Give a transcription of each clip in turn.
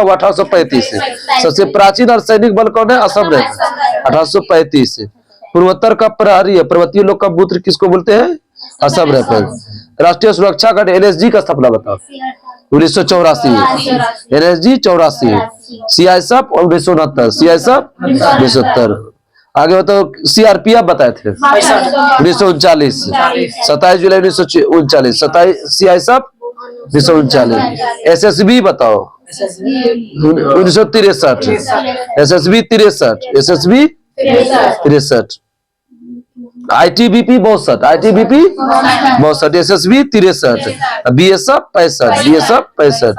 1835 से। सबसे प्राचीन अर्धसैनिक बल कौन है? असम राइफल्स 1835 से। पूर्वोत्तर का प्रहरी है, पर्वतीय लोक का मूत्र किसको बोलते हैं? असम राइफल्स। राष्ट्रीय सुरक्षा गार्ड एनएसजी का स्थापना बताओ। 1984, एनएसजी 84, सीआईएसएफ 1969, सीआईएसएफ 1970। आगे बताओ सीआरपीएफ बताए थे 1939, 27 जुलाई 1939, 27 सीआईएसएफ 1939। एसएसबी बताओ 1963, SSB 63, SSB 63। ITBP 62, ITBP 62, SSB 63, BSF 65, BSF 65,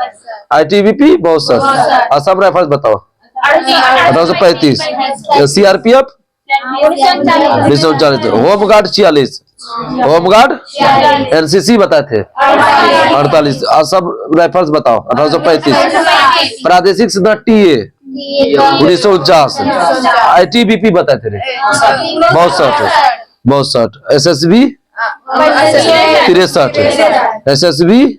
ITBP 62। Assam rifles बताओ 1835, सीआरपीएफ 1939, होमगार्ड 46, होमगार्ड एनसीसी बताए थे 48। असम राइफल्स बताओ 1835। प्रादेशिक सेना टीए 1949, आईटीबीपी बताए थे 62, एसएसबी 63, एसएसबी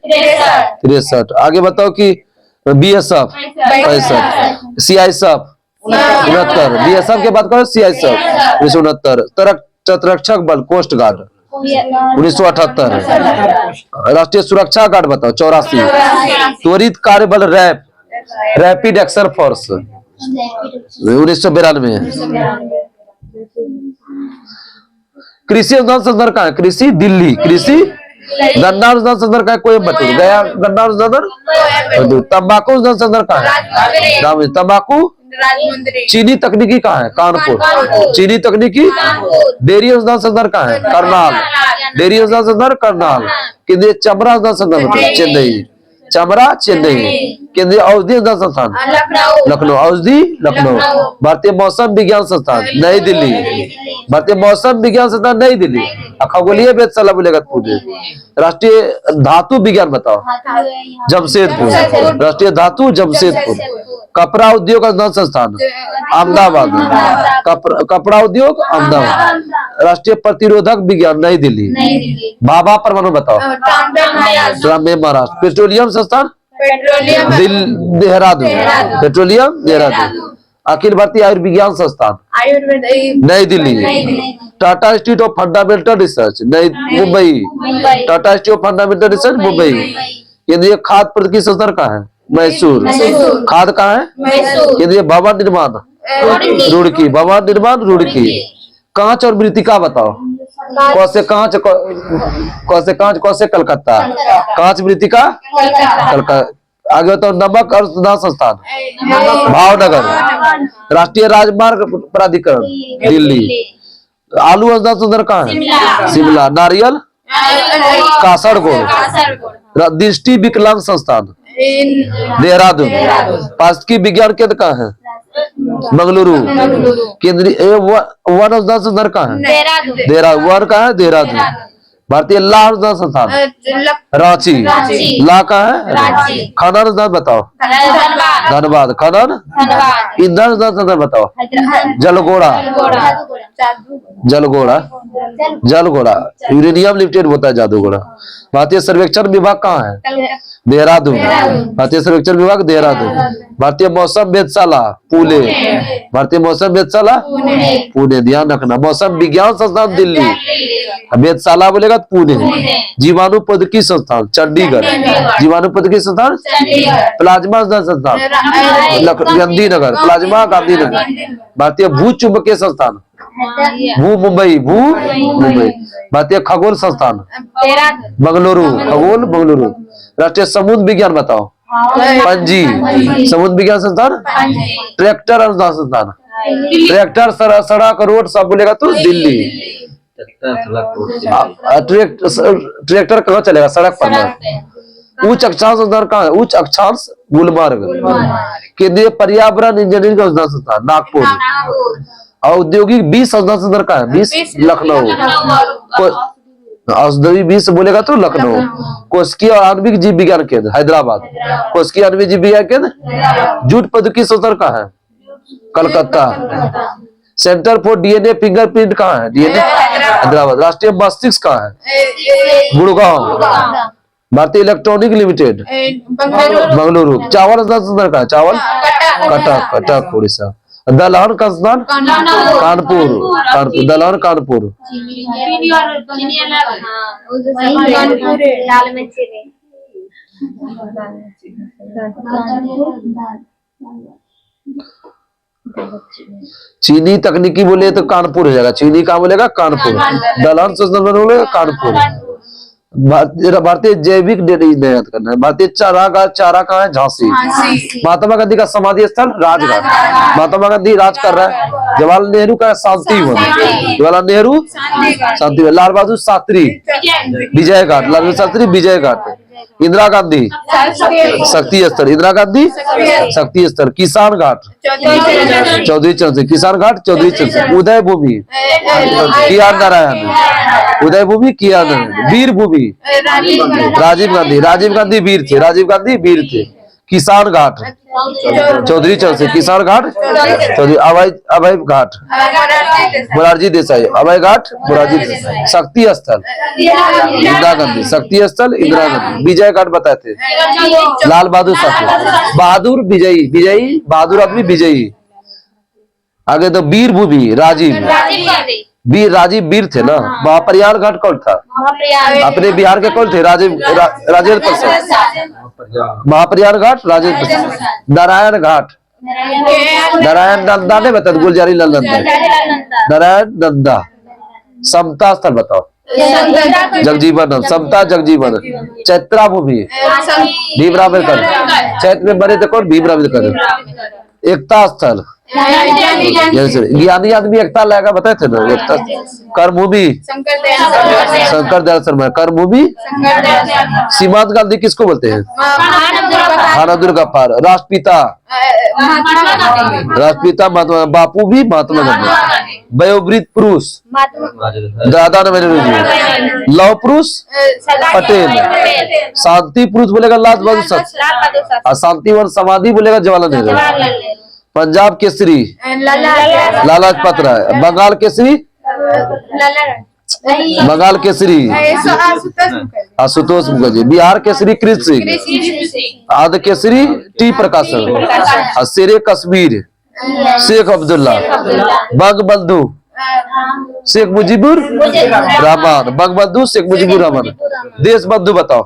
63। आगे बताओ कि बीएसएफ 65, सीआईएसएफ 69, बीएसएफ के बात करो सीआईएसएफ 1969। तटरक्षक बल कोस्ट गार्ड 1978। राष्ट्रीय सुरक्षा गार्ड बताओ 84। त्वरित कार्य बल रैप, रैपिड एक्शन फोर्स 1992। कृषि अनुसंधान संस्थान कहाँ है? कृषि दिल्ली। कृषि गन्ना अनुसंधान संस्थान कहाँ है? कोयम्बटूर। गया गन्ना अनुसंधान। तंबाकू अनुसंधान संस्थान कहाँ है? तंबाकू। चीनी तकनीकी कहाँ है? कानपुर। चीनी तकनीकी। डेयरी अनुसंधान संस्थान कहाँ है? करनाल। डेयरी अनुसंधान संस्थान करनाल। केंद्रीय चमड़ा अनुसंधान संस्थान चेन्नई। चमड़ा चेन्नई। केंद्रीय औषधि अनुसंधान संस्थान लखनऊ। औषधि लखनऊ। भारतीय मौसम विज्ञान संस्थान नई दिल्ली। भारतीय मौसम विज्ञान संस्थान नई दिल्ली। खगोलीय वेधशाला बोलेगा पूरे। राष्ट्रीय धातु विज्ञान बताओ जमशेदपुर। राष्ट्रीय धातु जमशेदपुर। कपड़ा उद्योग अनुसंधान संस्थान अहमदाबाद। कपड़ा उद्योग अहमदाबाद। राष्ट्रीय प्रतिरोधक विज्ञान नई दिल्ली। भाभा परमाणु बताओ महाराष्ट्र। पेट्रोलियम संस्थान देहरादून। पेट्रोलियम देहरादून। अखिल भारतीय आयुर्विज्ञान संस्थान नई Delhi. Tata institute of fundamental research नई Mumbai. Tata institute of fundamental research Mumbai. केंद्रीय खाद्य प्रौद्योगिकी संस्थान कहाँ है? मैसूर। खाद कहाँ है? केंद्रीय भवन निर्माण रुड़की। भवन निर्माण रुड़की। कांच और मृतिका बताओ। कौसे कांच, कौसे कांच, कौसे कलकत्ता। कांच मृतिका कलकत्ता। आगे बताओ नमक और अनुसंधान संस्थान भावनगर। राष्ट्रीय राजमार्ग प्राधिकरण दिल्ली। आलू अनुसंधान संस्थान कहाँ है? शिमला। नारियल कासरगोड। दृष्टि विकलांग संस्थान देहरादून। पारिस्थितिकी विज्ञान केंद्र कहाँ है? मंगलुरु। केंद्रीय वन अनुसंधान संस्थान कहाँ है? देहरादून। वन कहाँ है? देहरादून। भारतीय ला अनुसंधान संस्थान रांची। ला कहाँ है? खनन अनुसंधान बताओ धनबाद। खनन। ईंधन अनुसंधान संस्थान बताओ जलगोड़ा। जलगोड़ा। जलगोड़ा। यूरेनियम लिमिटेड होता है जादूगोड़ा। भारतीय सर्वेक्षण विभाग कहाँ है? देहरादून। भारतीय सर्वेक्षण विभाग देहरादून। भारतीय मौसम वेधशाला पुणे। भारतीय मौसम वेधशाला पुणे। ध्यान रखना। मौसम विज्ञान संस्थान दिल्ली। वेधशाला बोलेगा पुणे। जीवाणु प्रौद्योगिकी संस्थान चंडीगढ़। जीवाणु प्रौद्योगिकी संस्थान प्लाज्मा संस्थान गांधीनगर। प्लाज्मा गांधीनगर। भारतीय भू चुंबकीय संस्थान भू मुंबई। भू मुंबई। भारतीय खगोल संस्थान मंगलुरु। खगोल मंगलुरु। राष्ट्रीय समुद्र विज्ञान बताओ पणजी। समुद्र विज्ञान संस्थान। ट्रैक्टर अनुसंधान संस्थान। ट्रैक्टर सड़क रोड सब बोलेगा तो दिल्ली। ट्रैक्टर कहाँ चलेगा? सड़क पर। उच्च अक्षांश संस्थान कहाँ है? उच्च अक्षांश गुलमर्ग। केंद्रीय पर्यावरण इंजीनियरिंग अनुसंधान संस्थान नागपुर। औद्योगिक 20 अनुसंधान संस्थान कहाँ है? 20 लखनऊ। औद्योगिक 20 बोलेगा तो लखनऊ। कोशिकीय और आणविक जीव विज्ञान केंद्र हैदराबाद। कोशिकीय आणविक जीव विज्ञान केंद्र। जूट प्रौद्योगिकी संस्थान कहाँ है? Calcutta. Centre for DNA fingerprint कहाँ है? डीएनए हैदराबाद। राष्ट्रीय मस्तिष्क कहाँ है? गुड़गांव। भारतीय इलेक्ट्रॉनिक लिमिटेड बेंगलुरु। चावल संदर का चावल कटक, कटक उड़ीसा। दलहन का स्थान कानपुर, कानपुर दलहन कानपुर। चीनी तकनीकी बोले तो कानपुर हो जाएगा, चीनी कहाँ बोलेगा कानपुर। दलहन संस्थान बोलेगा कानपुर। भारतीय जैविक निर्यात करना है। भारतीय चारागाह, चारा कहाँ है झांसी। महात्मा गांधी का समाधि स्थल राजघाट। महात्मा गांधी राज कर रहा है। जवाहरलाल नेहरू का शांति वन, जवाहरलाल नेहरू शांति वन। लाल बहादुर शास्त्री विजय घाट, लाल बहादुर शास्त्री विजय घाट। इंदिरा गांधी शक्ति स्थल, इंदिरा गांधी शक्ति स्थल। किसान घाट चौधरी चरण सिंह, किसान घाट चौधरी चरण सिंह। उदय भूमि किया नारायण, उदय भूमि किया नारायण। वीर भूमि राजीव गांधी, राजीव गांधी वीर थे, राजीव गांधी वीर थे। किसान घाट चौधरी चरण सिंह, किसान घाट चौधरी। अभय घाट मोरारजी देसाई, अभय घाट मोरारजी देसाई। शक्ति स्थल इंदिरा गांधी, शक्ति स्थल इंदिरा गांधी। विजय घाट बताए थे लाल बहादुर शास्त्री। बहादुर विजयी, विजयी बहादुर आदमी विजयी। आगे तो वीर भूमि राजीव, वीर राजीव वीर थे ना। महाप्रयाग घाट कौन था अपने बिहार के, कौन थे राजेंद्र प्रसाद। महाप्रयाग घाट राजेंद्र प्रसाद। नारायण घाट नारायण नंदा ने बता, गुलजारी लाल नंदा, नारायण नंदा। समता स्थल बताओ जगजीवन, समता जगजीवन। चैत्रा भूमि भीमराव अम्बेडकर, चैत्र में बने थे कौन भीमराव अम्बेडकर। एकता स्थल ज्ञानी आदमी एकता लाएगा बताए थे ना। एकता कर्मभूमि शंकर दयाल शर्मा, कर्मभूमि। सीमांत गांधी किसको बोलते हैं, खानादुर गफ्फार। राष्ट्रपिता राष्ट्रपिता महात्मा, बापू भी महात्मा गांधी। वयोवृद्ध पुरुष दादा नवरोजी। लौह पुरुष पटेल। शांति पुरुष बोलेगा लाल बहादुर शास्त्री। अशांतिवन समाधि बोलेगा जवाहरलाल नेहरू। पंजाब केसरी लाला लाजपत राय। बंगाल केसरी, बंगाल केसरी आशुतोष मुखर्जी। बिहार केसरी कृष्ण सिंह। आंध्र केसरी टी प्रकाशन। शेरे कश्मीर शेख अब्दुल्ला। बंग बंधु शेख मुजीबुर रहमान, बंग बंधु शेख मुजीबुर रहमान। देश बंधु बताओ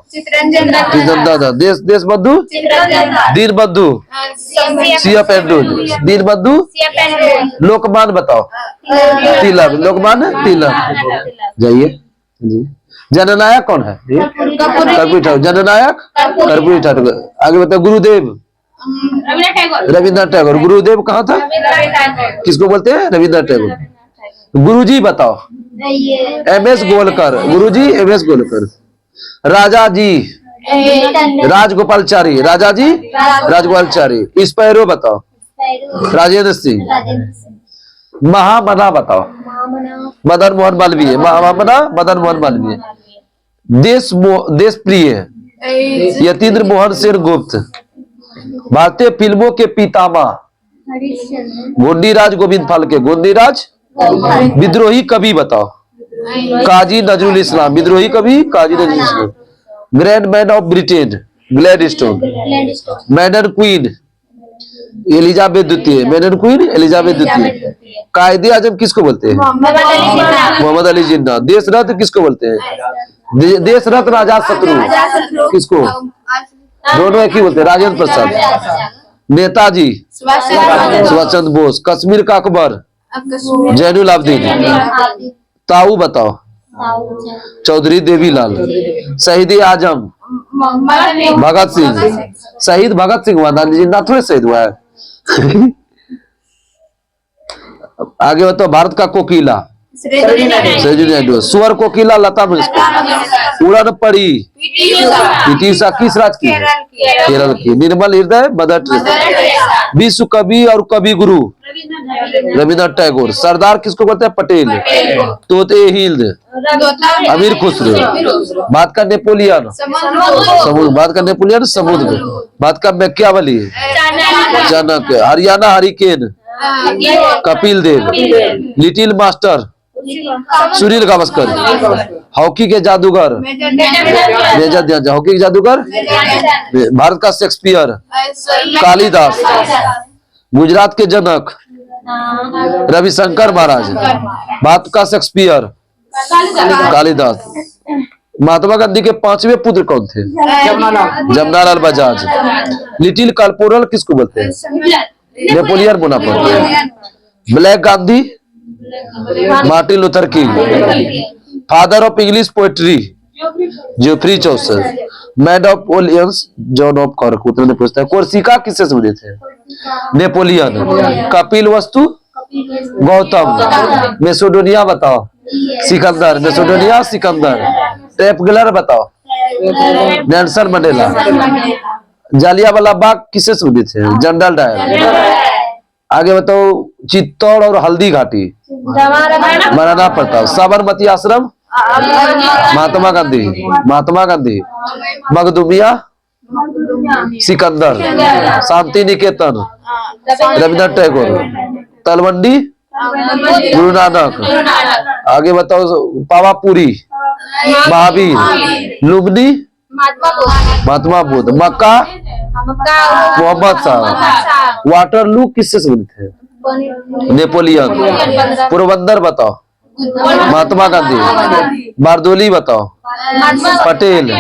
देश, देश बंधु दीन बंधु सीएफ एंड्रूज, दीन बंधु। लोकमान बताओ तिलक, लोकमान तिलक। जाइए जी। जननायक कौन है, कर्पूरी ठाकुर। जननायक कर्पूरी ठाकुर। आगे बताओ गुरुदेव रविन्द्रनाथ टैगोर। गुरुदेव कहाँ था, किसको बोलते हैं, रविन्द्रनाथ टैगोर। गुरुजी बताओ एमएस गोलकर, गुरुजी एमएस गोलकर। राजा जी राजगोपालचारी, राजा जी राजगोपालचारी। स्पैरो बताओ राजेंद्र सिंह। महामना बताओ मदन मोहन मालवीय, महामना मदन मोहन मालवीय। देश प्रिय यतीन्द्र मोहन सेन गुप्त। भारतीय फिल्मों के पितामह गोंडीराज गोविंद फाल्के, गोंडीराज। विद्रोही कवि बताओ काजी नजरुल इस्लाम, विद्रोही कवि Kazi Nazrul Islam. Grand man of Britain Gladstone. मैनन क्वीन एलिजाबेथ द्वितीय, मैनन क्वीन एलिजाबेथ द्वितीय। कायदे आजम किसको बोलते हैं, मोहम्मद अली जिन्ना। देश रत्न किसको बोलते हैं, देश रत्न आजाद शत्रु किसको, दोनों एक ही बोलते हैं, राजेंद्र प्रसाद। नेताजी सुभाष चंद्र बोस। कश्मीर का अकबर जैनुल आबदीन। ताऊ बताओ चौधरी देवीलाल। शहीद आजम भगत सिंह। शहीद भगत सिंह हुआ, गांधी जी ना थोड़े शहीद हुआ है। आगे बताओ भारत का कोकिला सरोजिनी नायडू। स्वर कोकिला लता मंगेशकर। उड़न पड़ी पीटी उषा किस राज्य की, केरल की। निर्मल हृदय मदर टेरेसा। विश्व कवि और कवि गुरु रविन्द्रनाथ टैगोर। सरदार किसको बोलते हैं, पटेल। तोते हिंद अमीर खुसरो। बात का नेपोलियन समुद्र, बात का नेपोलियन समुद्र। बात का Machiavelli Chanakya. Haryana hurricane Kapil Dev. Little master Sunil Gavaskar. Hockey के जादूगर मेजर ध्यानचंद। हॉकी के जादूगर भारत का शेक्सपियर कालिदास। गुजरात के जनक रविशंकर महाराज। भारत का शेक्सपियर कालिदास। महात्मा गांधी के 5वें पुत्र कौन थे? जमनालाल बजाज। लिटिल कॉर्पोरल किसको बोलते हैं? Napoleon Bonaparte. Black Gandhi Martin Luther King. Father of English poetry Geoffrey Chaucer. Man of all airs John of Cork. उत्तर में पूछता है कोर्सिका किससे संबंधित है? नेपोलियन। कपिल वस्तु गौतम। मेसोडोनिया बताओ? सिकंदर। मेसोडोनिया सिकंदर। टेपग्लर बताओ? Nelson Mandela. जालियांवाला बाग किससे संबंधित है? General Dyer. आगे बताओ चित्तौड़ और हल्दी घाटी महाराणा प्रताप। साबरमती आश्रम महात्मा गांधी। महात्मा गांधी। मखदूमिया सिकंदर। शांति निकेतन रविंद्रनाथ टैगोर। तलवंडी गुरु नानक। आगे बताओ पावापुरी महावीर। लुम्बिनी महात्मा बुद्ध। मक्का मोहम्मद साहब। वाटरलू किससे संबंधित है? नेपोलियन। पोरबंदर बताओ? महात्मा गांधी। बारदोली बताओ? पटेल।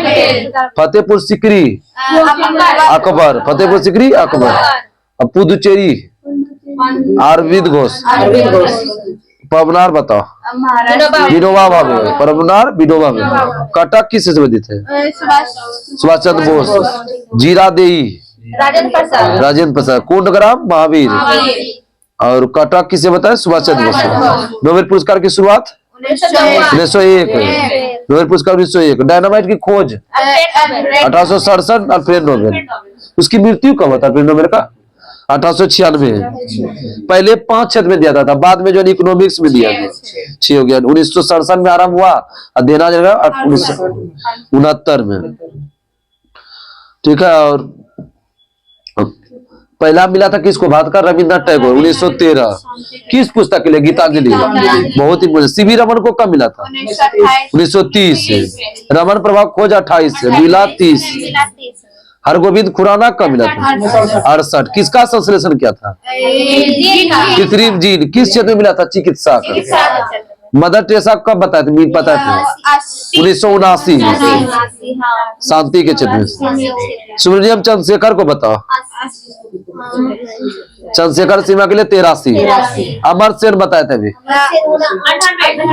फतेहपुर सिकरी अकबर। फतेहपुर सिकरी अकबर। अब पुदुचेरी अरविंद घोष। पवनार बताओ? विनोबा भावे। पवनार विनोबा भावे। कटक किससे संबंधित है? सुभाष चंद्र बोस। जीरादेई राजेंद्र प्रसाद। कुंडग्राम महावीर। और कटक किसे बताए? सुभाष चंद्र बोस। नोबेल पुरस्कार की शुरुआत 1901। नोबेल पुरस्कार 1901। डायनामाइट की खोज 1867 अल्फ्रेड नोबेल। उसकी मृत्यु कब होता है नोबेल का? 1896। पहले 5 क्षेत्र में दिया था, बाद में जो इकोनॉमिक्स में दिया गया 6 हो गया। 1967 में आरंभ हुआ और देना जाएगा 1969 में। ठीक है। और पहला मिला था किसको? भारत का रविंद्रनाथ टैगोर 1913। किस पुस्तक के लिए? गीतांजलि। बहुत ही मुझे। सीवी रमन को कब मिला था? 1930 से। रमन प्रभाव खोज 28 से। मिला 30। हरगोविंद खुराना कब मिला था? 68। किसका संश्लेषण किया था? कृत्रिम जीन। किस क्षेत्र में मिला था? चिकित्सा का। मदर टेरेसा कब बताए थे? पता था 1979 शांति के क्षेत्र में। सुब्रमण्यम चंद्रशेखर को बताओ? चंद्रशेखर सीमा के लिए 83। अमर सेन बताए थे अभी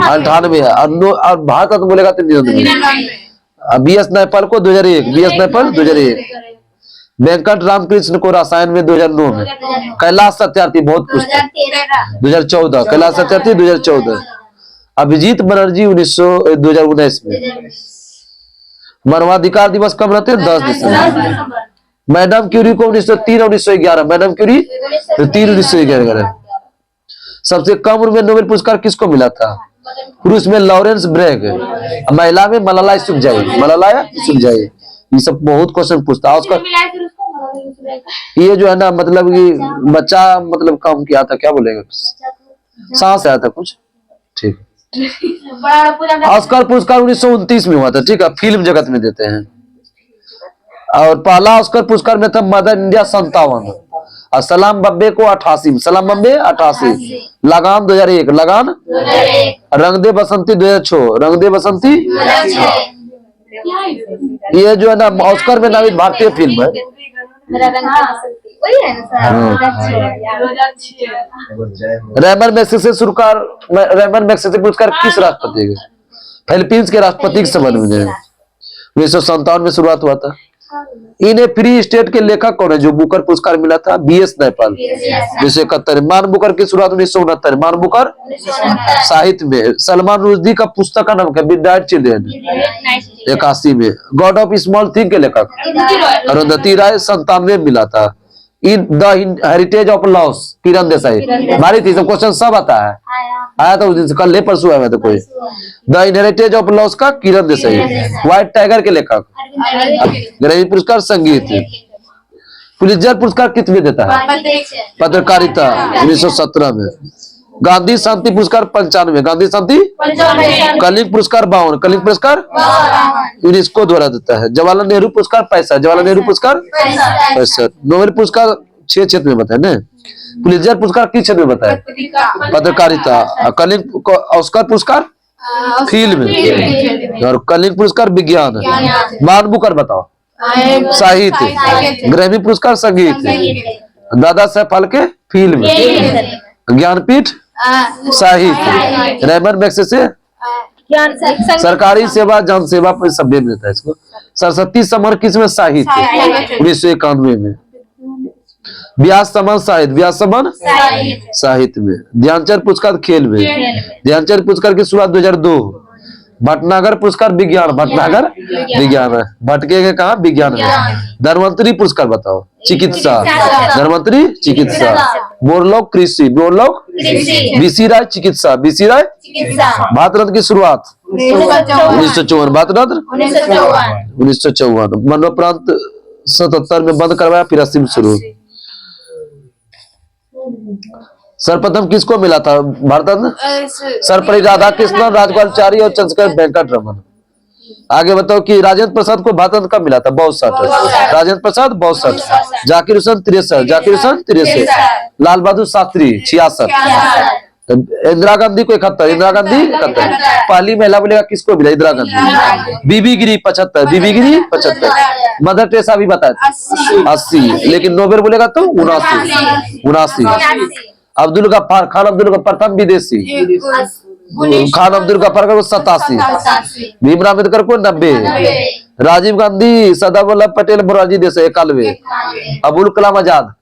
98। और भारत रत्न बोलेगा 99। BS नैपाल को 2001। BS नैपाल 2001। वेंकट रामकृष्ण को रसायन में 2009 में। कैलाश सत्यार्थी बहुत पुस्तक 2014। कैलाश सत्यार्थी 2014। अभिजीत बनर्जी 2019 में। मानवाधिकार दिवस कब रहते हैं? 10 दिसंबर। मैडम क्यूरी को 1903 और 1911। Madame Curie 1911। सबसे कम उम्र में नोबेल पुरस्कार किसको मिला था? पुरुष में लॉरेंस ब्रैग। महिला में मलाला यूसुफजई। मलाला यूसुफजई। ये सब बहुत क्वेश्चन पूछता है उसका। ये जो है ना मतलब कि बच्चा मतलब काम किया था, क्या बोलेगा? सांस आया था कुछ। ठीक। ऑस्कर पुरस्कार 1929 में हुआ था। ठीक है। फिल्म जगत में देते हैं। और पहला ऑस्कर पुरस्कार में था मदर इंडिया 57। और सलाम बब्बे को 88। सलाम बब्बे 88। लगान 2001। लगान। रंग दे बसंती 2006। रंग दे बसंती। ये जो है ना ऑस्कर में नामित भारतीय फिल्म है। रेमन मैग्सेसे पुरस्कार किस राष्ट्रपति के? फिलीपींस के राष्ट्रपति के संबंध में 1957 में शुरुआत हुआ था। इन ए फ्री स्टेट के लेखक कौन है जो बुकर पुरस्कार मिला था? BS नैपाल 1971। मान बुकर की शुरुआत 1969। मान बुकर साहित्य में। सलमान रुश्दी का पुस्तक का नाम क्या? मिडनाइट चिल्ड्रन 81 में। गॉड ऑफ स्मॉल थिंग के लेखक अरुंधति राय 97 में मिला था। In the heritage of loss Kiran Desai. भारी थी सब क्वेश्चन सब आता है। आया था उस दिन से, कल परसों आया था कोई। द इनहेरिटेज ऑफ लॉस का किरण देसाई। व्हाइट टाइगर के लेखक। ग्रैमी पुरस्कार संगीत। पुलित्जर पुरस्कार कितने देता है? पत्रकारिता 1917 में। गांधी शांति पुरस्कार 95, गांधी शांति, कलिंग पुरस्कार 52, कलिंग पुरस्कार यूनेस्को द्वारा देता है। जवाहरलाल नेहरू पुरस्कार 65, जवाहरलाल नेहरू पुरस्कार 65। नोबेल पुरस्कार 6 क्षेत्र में बताया ना। पुलित्जर पुरस्कार किस क्षेत्र में बताया? पत्रकारिता। कलिंग ऑस्कर पुरस्कार फिल्म में, और कलिंग पुरस्कार विज्ञान। मान बुकर बताओ साहित्य। ग्रैमी पुरस्कार संगीत। दादा साहब फाल्के फिल्म। ज्ञानपीठ साहित्य। रेमन मैग्सेसे सरकारी सेवा जन सेवा पर सभ्य मिलता है इसको। सरस्वती समर किसमें? साहित्य 1991 में। व्यास समान साहित्य, व्यास समान साहित्य में। ध्यानचंद पुरस्कार खेल में। ध्यानचंद पुरस्कार की शुरुआत 2002। भटनागर पुरस्कार विज्ञान, भटनागर विज्ञान है। भटके के कहा? विज्ञान में। धनवंतरी पुरस्कार बताओ चिकित्सा, धनवंतरी चिकित्सा। बोरलॉग कृषि, बोरलॉग बीसी राय चिकित्सा, बीसी राय। भारत रत्न की शुरुआत 1954, भारत रत्न 1954। मरणोपरांत 77 में बंद करवाया, फिर 80 में शुरू। सर्वप्रथम किसको मिला था भारत रत्न? सर्वपल्ली राधाकृष्णन, राजगोपालाचारी और चंद्रशेखर वेंकट रमन। आगे बताओ कि राजेंद्र प्रसाद को भारत रत्न कब मिला था? 62। राजेंद्र प्रसाद 62। जाकिर हुसैन 63, जाकिर हुसैन 63। लाल बहादुर शास्त्री 66। इंदिरा गांधी को 71, इंदिरा गांधी 71। पहली महिला बोलेगा किसको मिला? इंदिरा गांधी। बीबी गिरी 75, बीबी गिरी 75। मदर टेरेसा भी बताया 80, लेकिन नोबेल बोलेगा तो 79। अब्दुल गफ्फार खान, अब्दुल गफ्फार प्रथम विदेशी। खान अब्दुल गफ्फार को 87। भीमराव अम्बेडकर को 90। राजीव गांधी, सरदार वल्लभ पटेल, मोरारजी देसाई 91। अबुल कलाम आजाद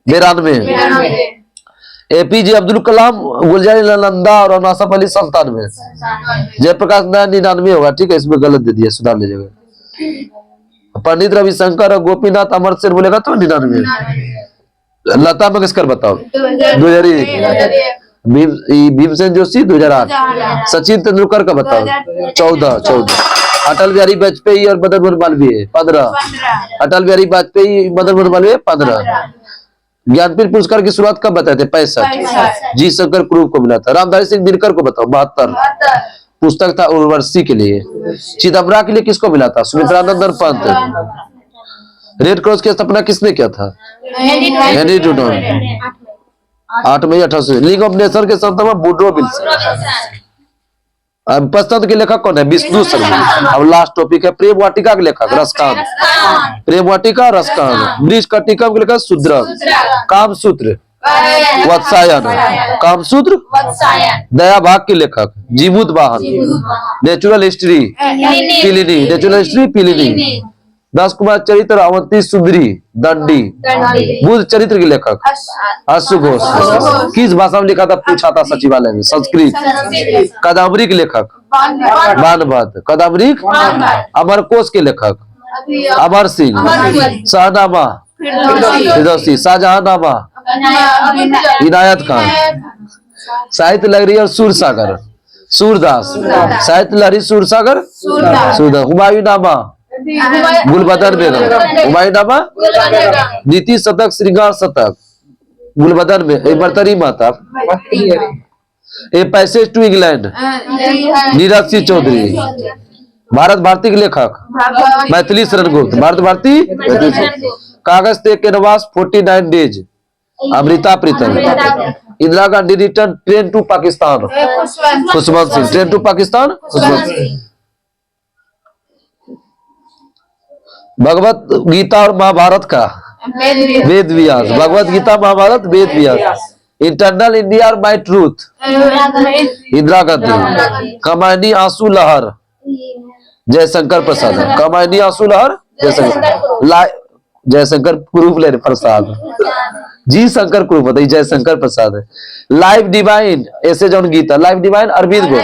92। एपीजे अब्दुल कलाम, गुलजार नंदा और नासिफ अली 97। जयप्रकाश नारायण 99 होगा, ठीक है, इसमें गलत दे दिया, सुधार लीजिएगा। पंडित रविशंकर और गोपीनाथ अमरसेन बोलेगा तो 99। लता मंगेशकर बताओ 2001। भीमसेन जोशी 2008। सचिन तेंदुलकर का बताओ 14। अटल बिहारी वाजपेयी और मदन मोहन मालवीय 15। अटल बिहारी वाजपेयी, मदन मोहन मालवीय 15। ज्ञानपीठ पुरस्कार की शुरुआत कब बताए थे? 65। जी शंकर क्रूप को मिला था। रामधारी सिंह दिनकर को बताओ 72। पुस्तक था उर्वशी के लिए। चिदम्बरा के लिए किसको मिला था? सुमित्रानंदन पंत। रेड क्रॉस की स्थापना किसने किया था? हेनरी डुनान्ट 8 मई 1800। लीग ऑफ नेशन के संस्थापक वुडरो विल्सन। पसंद के लेखक कौन है? विष्णु शर्मा। अब लास्ट टॉपिक है प्रेम वाटिका के लेखक रसकांत। प्रेम वाटिका रसकांत। वृक्ष कटिकम के लेखक शूद्रक। कामसूत्र वत्सायन, कामसूत्र दया भाग के लेखक जीमूत वाहन। Natural history पिलिनी, natural history पिलिनी। 10 Kumar चरित्र अवंती सुंदरी दंडी। बुद्ध चरित्र के लेखक अश्व घोष। किस भाषा में लिखा था? पूछा था सचिवालय में, संस्कृत। कादम्बरी के लेखक बाणभट्ट। कादम्बरी। अमरकोश के लेखक अमर सिंह। शाहनामा फिरदौसी। शाहजहांनामा इनायत खान। साहित्य लहरी और सूरसागर सूरदास। साहित्य लहरी सूरसागर सूरदास। हुमायूं नामा गुलबदन बेगम। हुमायूं नामा नीति शतक, श्रृंगार शतक। गुलबदन में बरतरी माता। A passage to England Neeraj Singh Chaudhary. Bharat Bharati के लेखक मैथिली शरण गुप्त। भारत भारती। कागज ते canvas 49 days Amrita Pritam. Indira Gandhi return train to Pakistan Khushwant Singh. Train to Pakistan Khushwant Singh. Bhagavad Gita और महाभारत का वेद व्यास। भगवत गीता महाभारत वेद व्यास। इंटरनल इंडिया और माई ट्रूथ इंदिरा गांधी। कमायनी आंसू लहर जयशंकर प्रसाद। कमायनी आंसू लहर जयशंकर। जयशंकर कुरूप ले प्रसाद। जी शंकर कुरूप बताइए जयशंकर प्रसाद है। लाइफ डिवाइन ऐसे जौन गीता। Life divine Arvind Ghosh.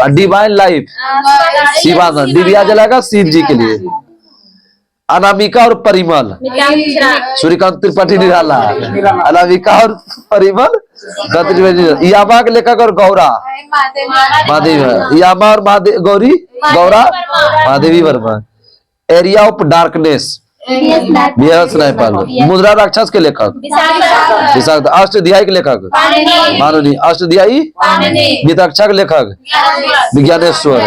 और डिवाइन लाइफ शिवानंद। दिव्या जलाएगा शिव जी के लिए। अनामिका और परिमल सूर्यकांत त्रिपाठी निराला। अनामिका और परिमल यामा के लेखक और गौरा महादेवी। यामा और Gauri Gaura Mahadevi Verma. Area of darkness BS Naipal. मुद्रा राक्षस के लेखक विशाख। अष्टाध्यायी के लेखक माननी। अष्टाध्यायी गीताक्षा के लेखक विज्ञानेश्वर।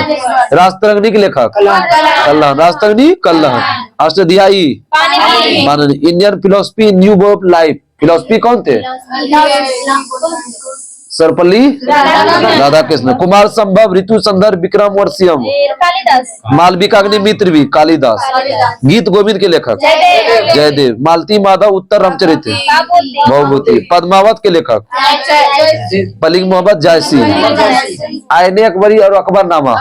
राजतरंगिणी के लेखक कल्हण। राजतरंगिणी कल्हण। अष्टाध्यायी माननी। Indian philosophy new way of life. Philosophy कौन थे? सर्वपल्ली राधाकृष्ण। कुमार संभव ऋतु संदर्भ विक्रम वर्षियम मालविकाग्निमित्र भी कालिदास। गीत गोविंद के लेखक जयदेव। मालती माधव उत्तर रामचरित भवभूति। पद्मावत के लेखक पलिंग मोहम्मद जायसी। आईने अकबरी और अकबरनामा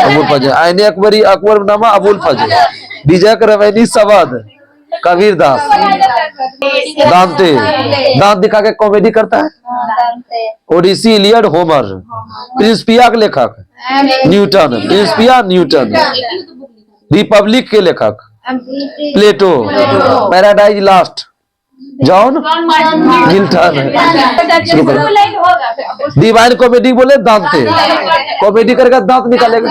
अबुल फजल। आईने अकबरी अकबरनामा अबुल फजल। विजय रवैनी सवाद कबीरदास। दांते दांत दिखा के कॉमेडी करता है। Odissi Iliad Homer. प्रिंसिपिया के लेखक न्यूटन। Principia Newton. रिपब्लिक के लेखक Plato. Paradise lost John Milton. शुरू करो। डिवाइन कॉमेडी बोले दांते। कॉमेडी करके दांत निकालेगा।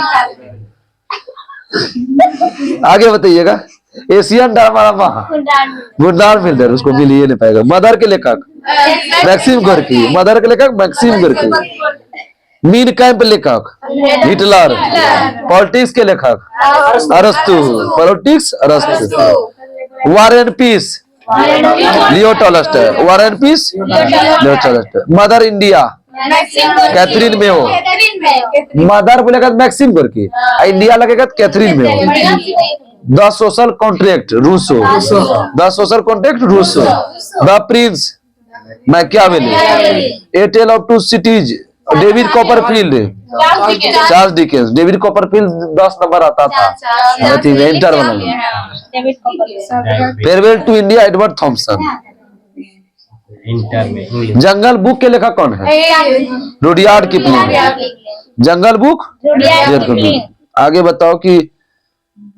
आगे बताइएगा। एशियन ड्रामा गुंडार मिल्डर उसको मिल ही नहीं पाएगा। मदर के लेखक मैक्सिम गोर्की। मदर के लेखक मैक्सिम गोर्की। मीन कैंप लेखक हिटलर। पॉलिटिक्स के लेखक अरस्तु। पॉलिटिक्स अरस्तु। War and peace Leo Tolstoy. War and peace Leo Tolstoy. Mother India Katherine Mayo. Mother बोलेगा मैक्सिम गोर्की। इंडिया लगेगा Katherine Mayo. The social contract Rousseau. The social contract Rousseau. The prince Machiavelli. A tale of two cities David Copperfield. Charles Dickens. David Copperfield 10 number आता था। Inter बना। Farewell to India Edward Thompson. Jungle book के लेखक कौन है? Rudyard Kipling. Jungle book. आगे बताओ कि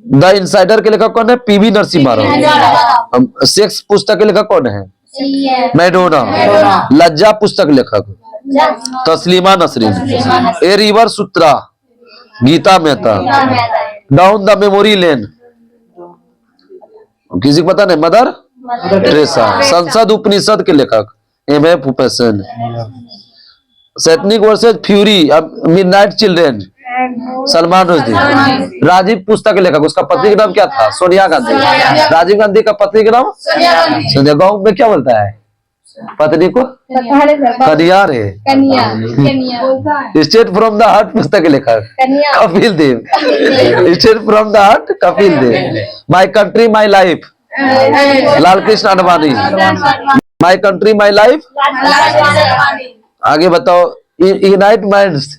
द इनसाइडर के लेखक कौन है? पीवी नरसिम्हा राव। सेक्स पुस्तक के लेखक कौन है? मैडोना। लज्जा पुस्तक लेखक Taslima Nasrin. A river sutra Gita Mehta. Down the memory lane किसी को पता नहीं? Mother Teresa. संसद उपनिषद के लेखक M.F. Hussain. Satanic verses fury midnight children Salman Rushdie. Rajiv पुस्तक के लेखक उसका पत्नी का नाम क्या था? सोनिया गांधी। राजीव गांधी का पत्नी का नाम सोनिया। गाँव में क्या बोलता है पत्नी को? कन्या रे। स्टेट फ्रॉम द हार्ट पुस्तक के लेखक Kapil Dev. Straight from the heart Kapil Dev. My country my life Lal Krishna Advani. My country my life. आगे बताओ। Ignite minds